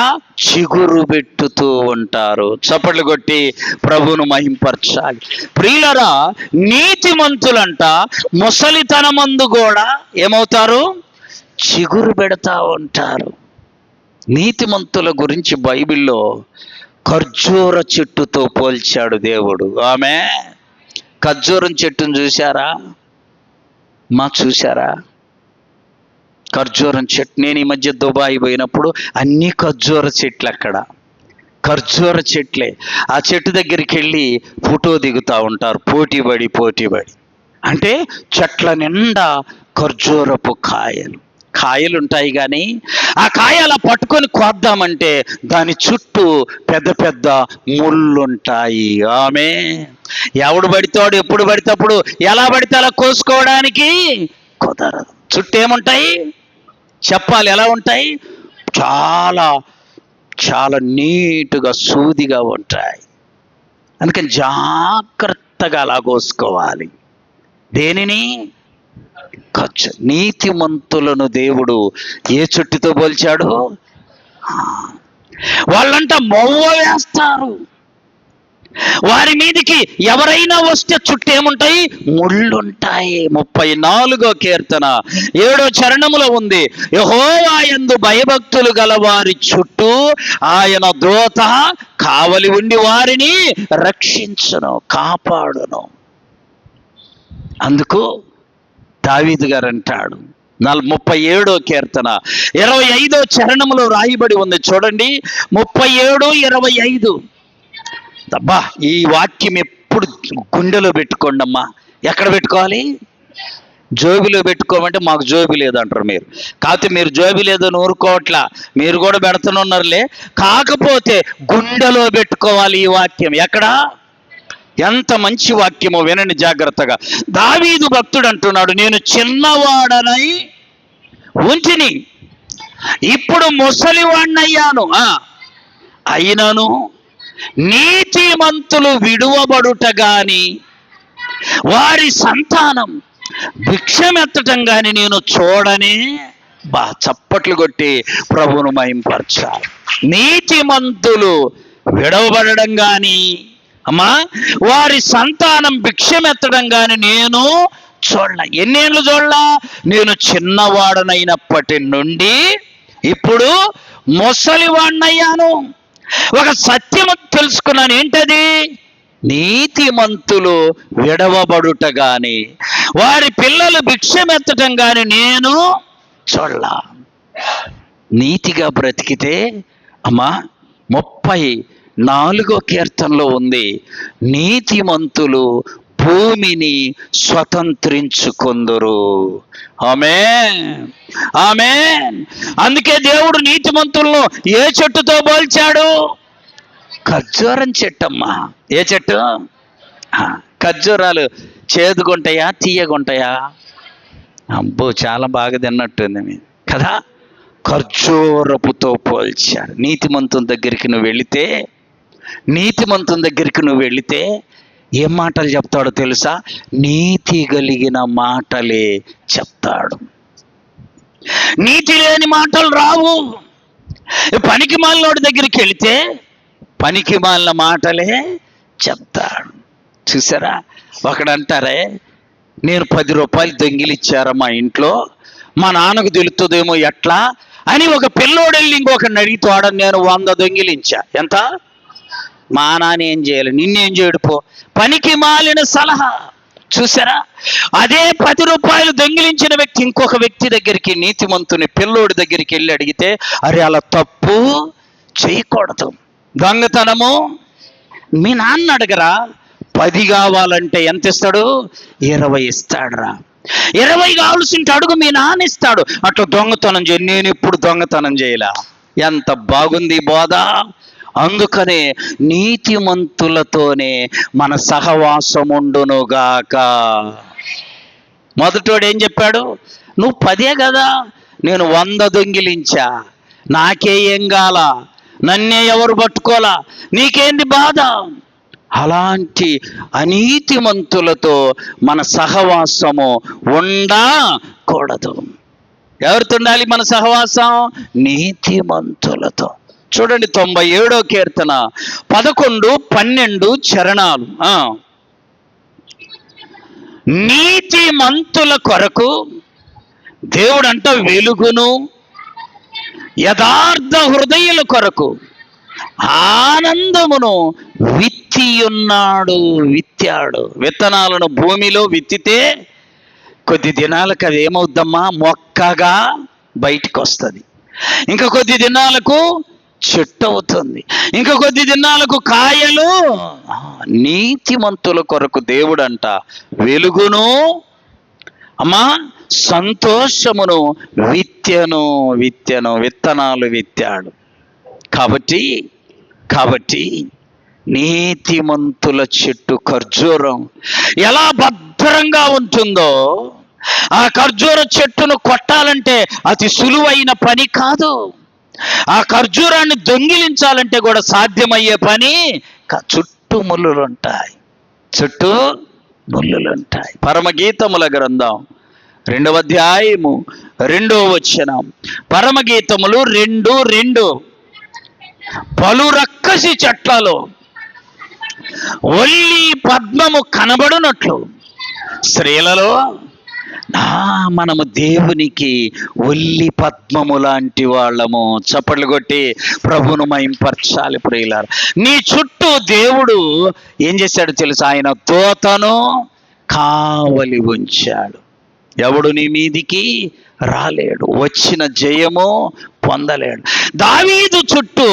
చిగురు పెట్టుతూ ఉంటారు. చప్పట్లు కొట్టి ప్రభువును మహింపరచాలి. ప్రియులరా, నీతిమంతులంట ముసలితనమందు కూడా ఏమవుతారు? చిగురు పెడతా ఉంటారు. నీతిమంతుల గురించి బైబిల్లో ఖర్జూర చెట్టుతో పోల్చాడు దేవుడు. ఆమె ఖర్జూరం చెట్టును చూశారా? చూశారా ఖర్జూరం చెట్టు? నేను ఈ మధ్య దుబాయ్ పోయినప్పుడు అన్ని ఖర్జూర చెట్లు, అక్కడ ఖర్జూర చెట్లే. ఆ చెట్టు దగ్గరికి వెళ్ళి ఫోటో దిగుతూ ఉంటారు, పోటీపడి. అంటే చెట్ల నిండా ఖర్జూరపు కాయలు ఉంటాయి, కానీ ఆ కాయ అలా పట్టుకొని కోద్దామంటే దాని చుట్టూ పెద్ద ముళ్ళుంటాయి. ఆమె ఎవడు పడితాడు, ఎప్పుడు పడితే అప్పుడు, ఎలా పడితే అలా కోసుకోవడానికి కుదరదు. చుట్టూ ఏముంటాయి చెప్పాలి? ఎలా ఉంటాయి? చాలా చాలా నీటుగా సూదిగా ఉంటాయి. అందుకని జాగ్రత్తగా అలా కోసుకోవాలి. దేనిని? నీతిమంతులను దేవుడు ఏ చెట్టుతో పోల్చాడు? వాళ్ళంట మొవ్వ వేస్తారు. వారి మీదికి ఎవరైనా వస్తే చుట్టేముంటాయి? ముళ్ళుంటాయి. 34వ కీర్తన 7వ చరణములో ఉంది, యెహోవా యందు భయభక్తులు గల వారి చుట్టూ ఆయన దూత కావలి ఉండి వారిని రక్షించును, కాపాడును. అందుకు దావీదు గారు అంటాడు 37వ కీర్తన 25వ చరణములో రాయబడి ఉంది చూడండి, 37:25. అబ్బా, ఈ వాక్యం ఎప్పుడు గుండెలో పెట్టుకోండి అమ్మా. ఎక్కడ పెట్టుకోవాలి? జోబిలో పెట్టుకోమంటే మాకు జోబి లేదంటారు మీరు. కాకపోతే మీరు జోబి లేదని ఊరుకోవట్లా, మీరు కూడా పెడుతున్నారులే. కాకపోతే గుండెలో పెట్టుకోవాలి ఈ వాక్యం. ఎక్కడ? ఎంత మంచి వాక్యమో వినండి జాగ్రత్తగా. దావీదు భక్తుడు అంటున్నాడు, నేను చిన్నవాడనై ఉంటిని, ఇప్పుడు ముసలివాణ్ణయ్యాను, అయినను నీతిమంతులు విడువబడుట గాని వారి సంతానం భిక్షమెత్తటం గాని నేను చూడనే. చప్పట్లు కొట్టి ప్రభువును మహింపరచాలి. నీతిమంతులు విడవబడడం గాని అమ్మా వారి సంతానం భిక్షమెత్తడం గాని నేను చూడలే. ఎన్నేళ్ళు చూడలా? నేను చిన్నవాడనైనప్పటి నుండి ఇప్పుడు ముసలివాణ్ణయ్యాను. ఒక సత్యము తెలుసుకున్నాను. ఏంటది? నీతిమంతులు విడవబడుట గాని వారి పిల్లలు భిక్షమెత్తటం గాని నేను చూడలా. నీతిగా బ్రతికితే అమ్మా 34వ కీర్తనలో ఉంది, నీతిమంతులు భూమిని స్వతంత్రించుకొందురు. ఆమేన్, ఆమేన్. అందుకే దేవుడు నీతిమంతులను ఏ చెట్టుతో పోల్చాడు? ఖర్జూరం చెట్టమ్మా. ఏ చెట్టు? ఖర్జూరాలు చేదుగుంటాయా తీయగుంటాయా? అబ్బో, చాలా బాగా తిన్నట్టుంది మీరు కదా. ఖర్జూరపుతో పోల్చాడు. నీతిమంతుని దగ్గరికి నువ్వు వెళితే ఏం మాటలు చెప్తాడో తెలుసా? నీతి కలిగిన మాటలే చెప్తాడు. నీతి లేని మాటలు రావు. పనికి మాలినోడి దగ్గరికి వెళితే పనికి మాలిన మాటలే చెప్తాడు. చూసారా? ఒకడంటారే, నేను 10 రూపాయలు దొంగిలిచ్చారా మా ఇంట్లో, మా నాన్నకు తెలుస్తుందేమో ఎట్లా అని ఒక పిల్లోడెళ్ళి ఇంకొకరిని అడిగి తోడని నేను 100 దొంగిలించా. ఎంత? మా నాన్న ఏం చేయాలి, నిన్నేం చేయడు పో. పనికి మాలిన సలహా. చూసారా? అదే 10 రూపాయలు దొంగిలించిన వ్యక్తి ఇంకొక వ్యక్తి దగ్గరికి, నీతిమంతుని పిల్లోడి దగ్గరికి వెళ్ళి అడిగితే, అరే అలా తప్పు చేయకూడదు, దొంగతనము. మీ నాన్న అడగరా, 10 కావాలంటే ఎంత ఇస్తాడు? 20 ఇస్తాడురా. 20 కావాల్సింటే అడుగు, మీ నాన్న ఇస్తాడు. అట్లా దొంగతనం చేయి. నేను ఇప్పుడు దొంగతనం చేయలా. ఎంత బాగుంది బోధ. అందుకనే నీతిమంతులతోనే మన సహవాసం ఉండునుగాక. మొదటోడు ఏం చెప్పాడు? నువ్వు 10 కదా, నేను 100 దొంగిలించా, నాకే ఏం గాల, నన్నే ఎవరు పట్టుకోలా, నీకేంది బాధ? అలాంటి అనీతిమంతులతో మన సహవాసము ఉండకూడదు. ఎవరితో ఉండాలి మన సహవాసం? నీతిమంతులతో. చూడండి 97వ కీర్తన 11, 12 చరణాలు. నీతిమంతుల కొరకు దేవుడంట వెలుగును, యథార్థ హృదయుల కొరకు ఆనందమును విత్తాడు. విత్తనాలను భూమిలో విత్తితే కొద్ది దినాలకు అది ఏమవుద్దమ్మా? మొక్కగా బయటికి వస్తుంది. ఇంకా కొద్ది దినాలకు చెట్టు అవుతుంది. ఇంకా కొద్ది దినాలకు కాయలు. నీతిమంతుల కొరకు దేవుడంట వెలుగును అమ్మా సంతోషమును విత్తనాలు విత్తాడు. కాబట్టి నీతిమంతుల చెట్టు ఖర్జూరం ఎలా భద్రంగా ఉంటుందో, ఆ ఖర్జూర చెట్టును కొట్టాలంటే అతి సులువైన పని కాదు. ఆ ఖర్జూరాన్ని దొంగిలించాలంటే కూడా సాధ్యమయ్యే పని. చుట్టూ ముళ్ళులుంటాయి. పరమగీతముల గ్రంథం 2వ అధ్యాయము 2వ వచనం. పరమగీతములు 2:2. పలు రక్కసి చెట్లలో ఒల్లి పద్మము కనబడునట్లు స్త్రీలలో మనము దేవునికి ఒల్లి పద్మము లాంటి వాళ్ళము. చప్పట్లు కొట్టి ప్రభును మహింపరచాలి ప్రియులారా. నీ చుట్టూ దేవుడు ఏం చేశాడు తెలుసా? ఆయన దూతను కావలి ఉంచాడు. ఎవడు నీ మీదికి రాలేడు, వచ్చిన జయము పొందలేడు. దావీదు చుట్టూ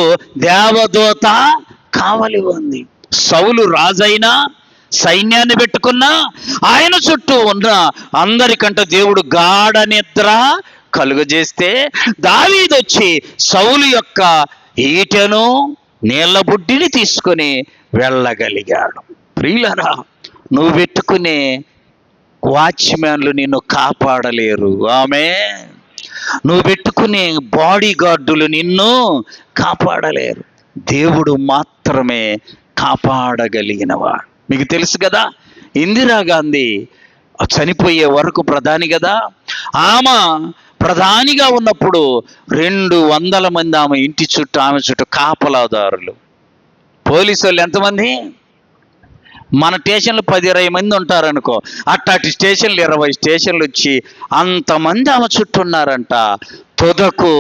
దేవదూత కావలి ఉంది. సౌలు రాజైనా సైన్యాన్ని పెట్టుకున్నా ఆయన చుట్టూ ఉన్న అందరికంటే దేవుడు గాఢ నిద్ర కలుగజేస్తే దావీదు వచ్చి సౌలు యొక్క ఈటెను నీళ్ల బుడ్డిని తీసుకొని వెళ్ళగలిగాడు. ప్రియులారా, నువ్వు పెట్టుకునే వాచ్మ్యాన్లు నిన్ను కాపాడలేరు. నువ్వు పెట్టుకునే బాడీ గార్డులు నిన్ను కాపాడలేరు. దేవుడు మాత్రమే కాపాడగలిగినవాడు. మీకు తెలుసు కదా, ఇందిరాగాంధీ చనిపోయే వరకు ప్రధాని కదా. ఆమె ప్రధానిగా ఉన్నప్పుడు 200 మంది ఆమె ఇంటి చుట్టూ, ఆమె చుట్టూ కాపలాదారులు. పోలీసు వాళ్ళు ఎంతమంది? మన స్టేషన్లు 10-20 మంది ఉంటారనుకో, అట్టాటి స్టేషన్లు 20 స్టేషన్లు వచ్చి అంతమంది ఆమె చుట్టూ ఉన్నారంట. తుదకు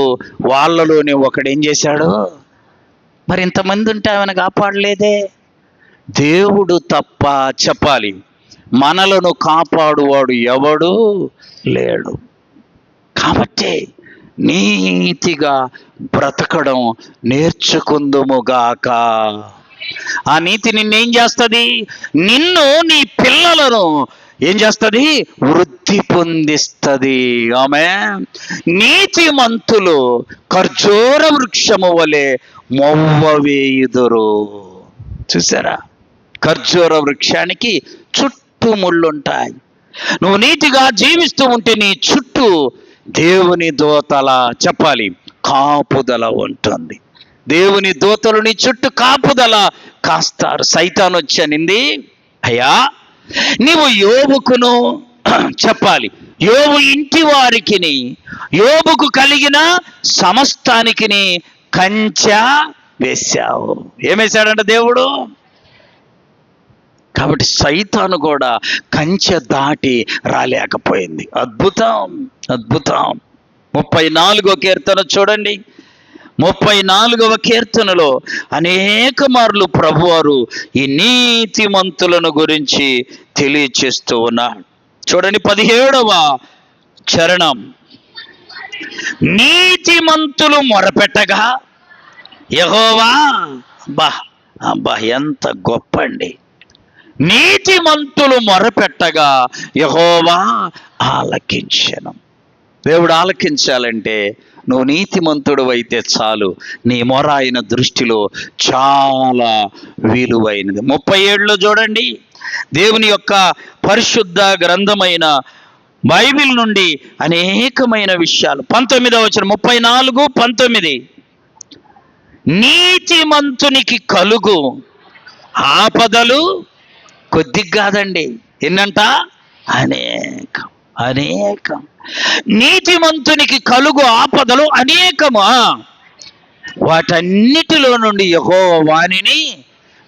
వాళ్ళలోనే ఒకడు ఏం చేశాడు? మరి ఇంతమంది ఉంటే ఆమెను కాపాడలేదే. దేవుడు తప్ప చెప్పాలి, మనలను కాపాడువాడు ఎవడు లేడు. కాబట్టి నీతిగా బ్రతకడం నేర్చుకుందుముగాక. ఆ నీతి నిన్నేం చేస్తుంది? నిన్ను, నీ పిల్లలను ఏం చేస్తుంది? వృద్ధి పొందిస్తుంది. నీతిమంతులు ఖర్జూర వృక్షము వలె మొవ్వవేయుదురు. చూసారా? ఖర్జూర వృక్షానికి చుట్టూ ముళ్ళుంటాయి. నువ్వు నీతిగా జీవిస్తూ ఉంటే నీ చుట్టూ దేవుని దూతల చెప్పాలి కాపుదల ఉంటుంది. దేవుని దూతలు నీ చుట్టూ కాపుదల కాస్తారు. సైతాను వచ్చి అనింది, అయ్యా నీవు యోబుకును చెప్పాలి యోబు ఇంటి వారికిని, యోబుకు కలిగిన సమస్తానికిని కంచె వేశావు. ఏమేశాడంట దేవుడు? కాబట్టి సైతాను కూడా కంచె దాటి రాలేకపోయింది. అద్భుతం, అద్భుతం. 34వ కీర్తన చూడండి. 34వ కీర్తనలో అనేక మార్లు ప్రభువారు ఈ నీతిమంతులను గురించి తెలియచేస్తూ ఉన్నాడు. చూడండి 17వ చరణం. నీతిమంతులు మొరపెట్టగా యెహోవా, అబ్బా ఎంత గొప్ప అండి. నీతిమంతులు మొరపెట్టగా యెహోవా ఆలకించెను. దేవుడు ఆలకించాలంటే నువ్వు నీతిమంతుడు అయితే చాలు. నీ మొర ఆయన దృష్టిలో చాలా విలువైనది. 37లో చూడండి, దేవుని యొక్క పరిశుద్ధ గ్రంథమైన బైబిల్ నుండి అనేకమైన విషయాలు. 19వ వచనం, 34:19. నీతిమంతునికి కలుగు ఆపదలు కొద్దిగా కాదండి, ఎన్నంట? అనేకం, అనేకం. నీతిమంతునికి కలుగు ఆపదలు అనేకమా, వాటన్నిటిలో నుండి యెహోవా వానిని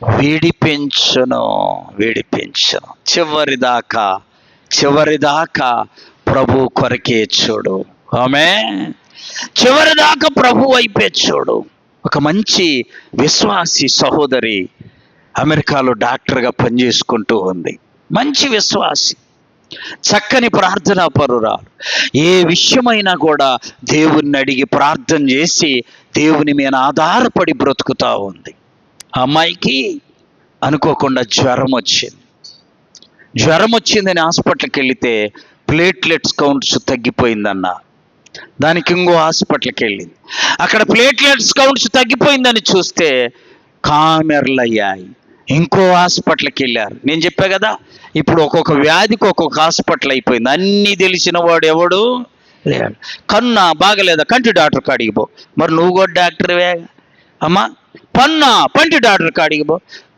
విడిపించును. చివరిదాకా ప్రభు కొరకే చూడు. చివరిదాకా ప్రభు వైపే చూడు. ఒక మంచి విశ్వాసి సహోదరి అమెరికాలో డాక్టర్గా పనిచేసుకుంటూ ఉంది. మంచి విశ్వాసి, చక్కని ప్రార్థనా పరురాలు. ఏ విషయమైనా కూడా దేవుణ్ణి అడిగి ప్రార్థన చేసి దేవుని మీద ఆధారపడి బ్రతుకుతూ ఉంది. అమ్మాయికి అనుకోకుండా జ్వరం వచ్చిందని హాస్పిటల్కి వెళితే ప్లేట్లెట్స్ కౌంట్స్ తగ్గిపోయిందన్న. దానికి ఇంకో హాస్పిటల్కి వెళ్ళింది. అక్కడ ప్లేట్లెట్స్ కౌంట్స్ తగ్గిపోయిందని చూస్తే కామెర్లు అయ్యాయి. ఇంకో హాస్పిటల్కి వెళ్ళారు. నేను చెప్పా కదా, ఇప్పుడు ఒక్కొక్క వ్యాధికి ఒక్కొక్క హాస్పిటల్ అయిపోయింది. అన్నీ తెలిసిన వాడు ఎవడు లేడు. కన్నా బాగలేదా, కంటి డాక్టర్ కాడికి పో. మరి నువ్వు కూడా డాక్టర్వే అమ్మా. పంటి డాక్టర్ కాడికి పో.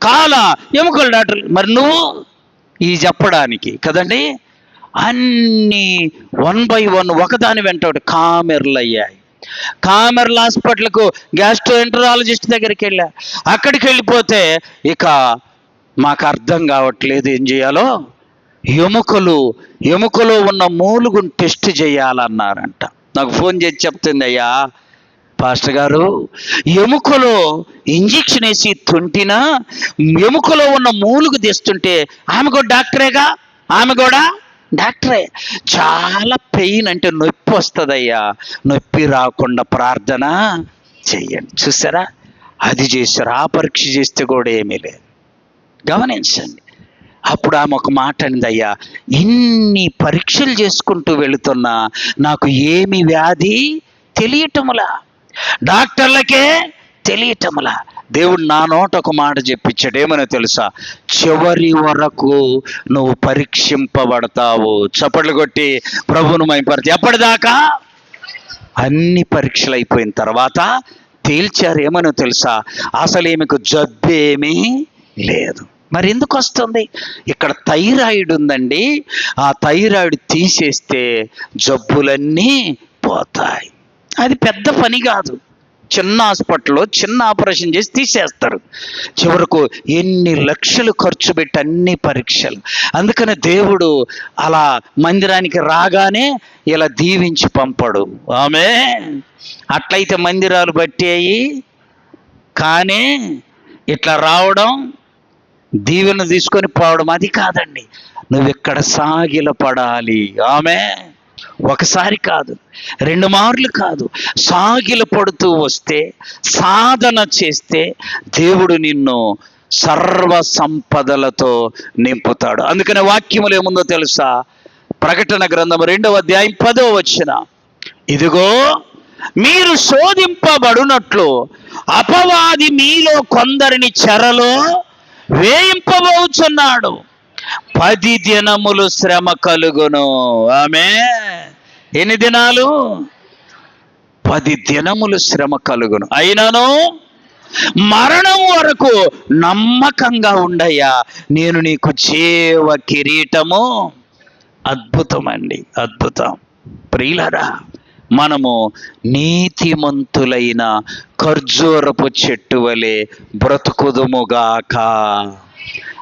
కాల ఎముకల డాక్టర్, మరి నువ్వు ఈ చెప్పడానికి కదండి. అన్నీ 1 by 1 ఒకదాని వెంట కామెర్లు అయ్యాయి. కామెర్ల హాస్పిటల్కు గ్యాస్ట్రోఎంటరాలజిస్ట్ దగ్గరికి వెళ్ళా. అక్కడికి వెళ్ళిపోతే ఇక మాకు అర్థం కావట్లేదు ఏం చేయాలో. ఎముకలో ఉన్న మూలుగును టెస్ట్ చేయాలన్నారంట. నాకు ఫోన్ చేసి చెప్తుంది, అయ్యా పాస్టర్ గారు, ఎముకలో ఇంజెక్షన్ వేసి తుంటినా ఎముకలో ఉన్న మూలుగు తీస్తుంటే ఆమె కూడా డాక్టరేగా, ఆమె కూడా డాక్టరే. చాలా పెయిన్, అంటే నొప్పి వస్తుందయ్యా, నొప్పి రాకుండా ప్రార్థన చెయ్యండి. చూసారా, అది చేశారు. ఆ పరీక్ష చేస్తే కూడా ఏమీ లేదు. గమనించండి. అప్పుడు ఆమె ఒక మాట అనింది, అయ్యా ఇన్ని పరీక్షలు చేసుకుంటూ వెళుతున్నా నాకు ఏమి వ్యాధి తెలియటములా, డాక్టర్లకే తెలియటములా. దేవుడు నా నోట ఒక మాట చెప్పించాడు. ఏమనో తెలుసా? చివరి వరకు నువ్వు పరీక్షింపబడతావు. చప్పట్లు కొట్టి ప్రభువును మహిమపరచు. ఎప్పటిదాకా? అన్ని పరీక్షలు అయిపోయిన తర్వాత తేల్చారు. ఏమనో తెలుసా? అసలు ఈమెకు జబ్బేమీ లేదు. మరి ఎందుకు వస్తుంది? ఇక్కడ థైరాయిడ్ ఉందండి, ఆ థైరాయిడ్ తీసేస్తే జబ్బులన్నీ పోతాయి. అది పెద్ద పని కాదు. చిన్న హాస్పిటల్లో చిన్న ఆపరేషన్ చేసి తీసేస్తారు. చివరకు ఎన్ని లక్షలు ఖర్చు పెట్టి అన్ని పరీక్షలు. అందుకని దేవుడు అలా మందిరానికి రాగానే ఇలా దీవించి పంపడు. ఆమె అట్లయితే మందిరాలు బట్టేయి, కానీ ఇట్లా రావడం, దీవెన తీసుకొని పోవడం అది కాదండి. నువ్వు ఇక్కడ సాగిల పడాలి. ఆమె ఒకసారి కాదు, 2 మార్లు కాదు, సాగిల పడుతూ వస్తే, సాధన చేస్తే దేవుడు నిన్ను సర్వ సంపదలతో నింపుతాడు. అందుకనే వాక్యములు ఏముందో తెలుసా? ప్రకటన గ్రంథం 2వ అధ్యాయం 10వ వచనం, ఇదిగో మీరు శోధింపబడునట్లు అపవాది మీలో కొందరిని చెరలో వేయింపబోచున్నాడు. 10 దినములు శ్రమ కలుగును. ఆమె ఎన్ని దినాలు? 10 దినములు శ్రమ కలుగును. అయినను మరణం వరకు నమ్మకంగా ఉండయ్యా, నేను నీకు జీవ కిరీటము. అద్భుతం అండి, అద్భుతం. ప్రియులారా, మనము నీతిమంతులైన ఖర్జూరపు చెట్టు వలె బ్రతుకుదుముగాక.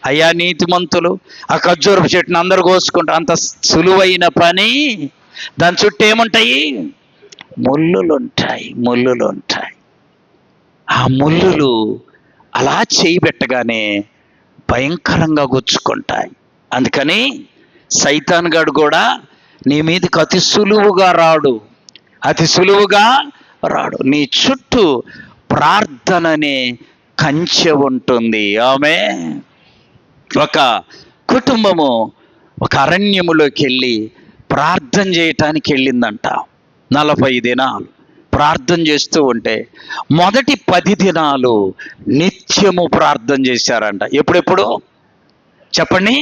అయ్యా నీతిమంతులు, ఆ ఖర్జూరపు చెట్టును అందరు కోసుకుంటారు. అంత సులువైన పని. దాని చుట్టూ ఏముంటాయి? ముళ్ళులుంటాయి. ఆ ముళ్ళులు అలా చేయి పెట్టగానే భయంకరంగా గుచ్చుకుంటాయి. అందుకని సైతాన్ గాడు కూడా నీ మీదకి అతి సులువుగా రాడు. నీ చుట్టూ ప్రార్థననే కంచె ఉంటుంది. ఆమె ఒక కుటుంబము ఒక అరణ్యములోకి వెళ్ళి ప్రార్థన చేయటానికి వెళ్ళిందంట. 40 దినాలు ప్రార్థన చేస్తూ ఉంటే మొదటి 10 దినాలు నిత్యము ప్రార్థన చేశారంట. ఎప్పుడెప్పుడు చెప్పండి?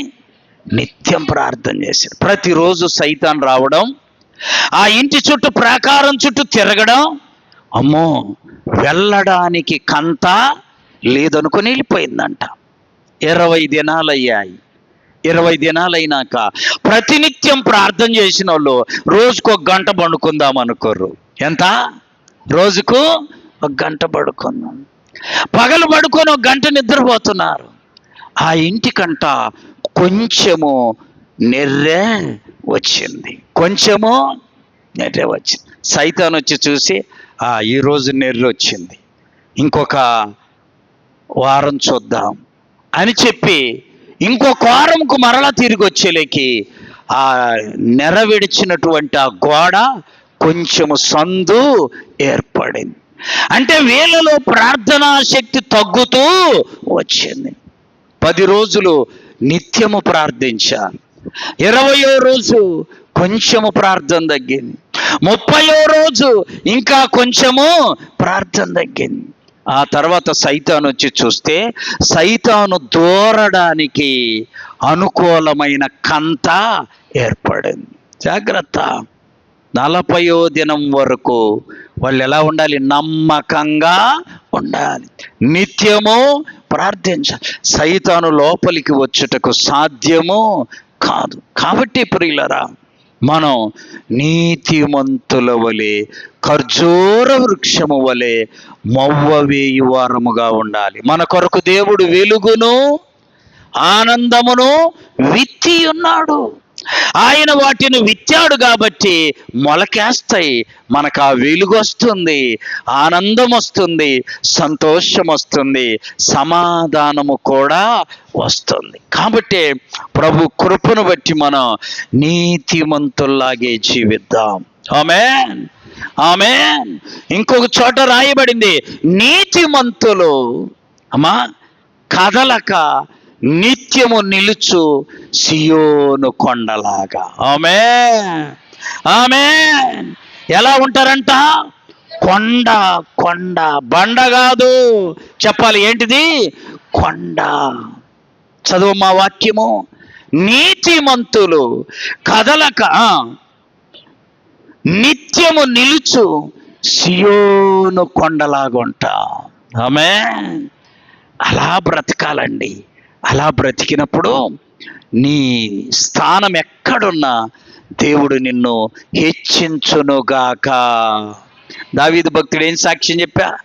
నిత్యం ప్రార్థన చేశారు. ప్రతిరోజు సైతాన్ రావడం, ఆ ఇంటి చుట్టూ ప్రాకారం చుట్టూ తిరగడం, అమ్మో వెళ్ళడానికి కంత లేదనుకుని వెళ్ళిపోయిందంట. 20 దినాలు అయ్యాయి. 20 దినాలు అయినాక ప్రతినిత్యం ప్రార్థన చేసిన వాళ్ళు రోజుకు 1 గంట పండుకుందాం అనుకోరు. ఎంత? రోజుకు 1 గంట పడుకున్నాం. పగలు పడుకొని 1 గంట నిద్రపోతున్నారు. ఆ ఇంటికంట కొంచెము నెర్రె వచ్చింది. సైతాన్ వచ్చి చూసి, ఈరోజు నెర్రె వచ్చింది, ఇంకొక వారం చూద్దాం అని చెప్పి ఇంకొక వారంకు మరలా తిరిగి వచ్చేలేకి ఆ నెర విడిచినటువంటి ఆ గోడ కొంచెము సందు ఏర్పడింది. అంటే వీళ్ళలో ప్రార్థనా శక్తి తగ్గుతూ వచ్చింది. 10 రోజులు నిత్యము ప్రార్థించారు. 20వ రోజు కొంచెము ప్రార్థన తగ్గింది. 30వ రోజు ఇంకా కొంచెము ప్రార్థన తగ్గింది. ఆ తర్వాత సైతాను వచ్చి చూస్తే సైతాను దూరడానికి అనుకూలమైన కంత ఏర్పడింది. జాగ్రత్త. 40వ దినం వరకు వాళ్ళు ఎలా ఉండాలి? నమ్మకంగా ఉండాలి, నిత్యము ప్రార్థించాలి. సైతాను లోపలికి వచ్చుటకు సాధ్యము కాదు. కాబట్టి ప్రియులరా, మనం నీతిమంతుల వలె ఖర్జూర వృక్షము వలె మొవ్వ వేయు వారముగా ఉండాలి. మన కొరకు దేవుడు వెలుగును ఆనందమును విత్తి ఉన్నాడు. ఆయన వాటిని విత్తాడు కాబట్టి మొలకేస్తాయి. మనకు ఆ వెలుగు వస్తుంది, ఆనందం వస్తుంది, సంతోషం వస్తుంది, సమాధానము కూడా వస్తుంది. కాబట్టి ప్రభు కృపను బట్టి మనం నీతిమంతుల్లాగే జీవిద్దాం. ఆమేన్, ఆమేన్. ఇంకొక చోట రాయబడింది, నీతిమంతులు అమ్మా కదలక నిత్యము నిలుచు సియోను కొండలాగా. ఆమేన్, ఆమేన్. ఎలా ఉంటారంట? కొండ, కొండ, బండ కాదు. చెప్పాలి, ఏంటిది? కొండ. చదువు మా వాక్యము. నీతిమంతులు కదలక నిత్యము నిలుచు సియోను కొండలాగుంటా. ఆమేన్. అలా బ్రతకాలండి. అలా బ్రతికినప్పుడు నీ స్థానం ఎక్కడున్నా దేవుడు నిన్ను హెచ్చించునుగాక. దావీదు భక్తుడు ఏం సాక్ష్యం చెప్పా?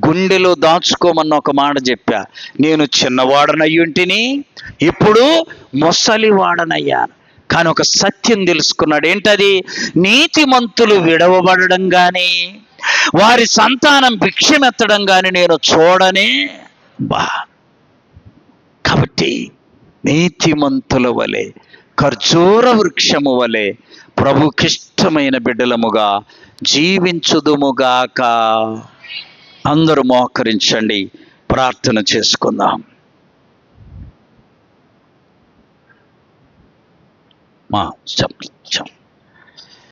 గుండెలో దాచుకోమన్న ఒక మాట చెప్పా. నేను చిన్నవాడనయ్యుంటిని, ఇప్పుడు ముసలివాడనయ్యాను. కానీ ఒక సత్యం తెలుసుకున్నాడు. ఏంటది? నీతిమంతులు విడవబడడం కానీ వారి సంతానం భిక్షమెత్తడం కానీ నేను చూడనే బా. కాబట్టి నీతిమంతుల వలె ఖర్జూర వృక్షము వలె ప్రభుకిష్టమైన బిడ్డలముగా జీవించుదుముగాక. అందరూ మోకరించండి, ప్రార్థన చేసుకుందాం. మా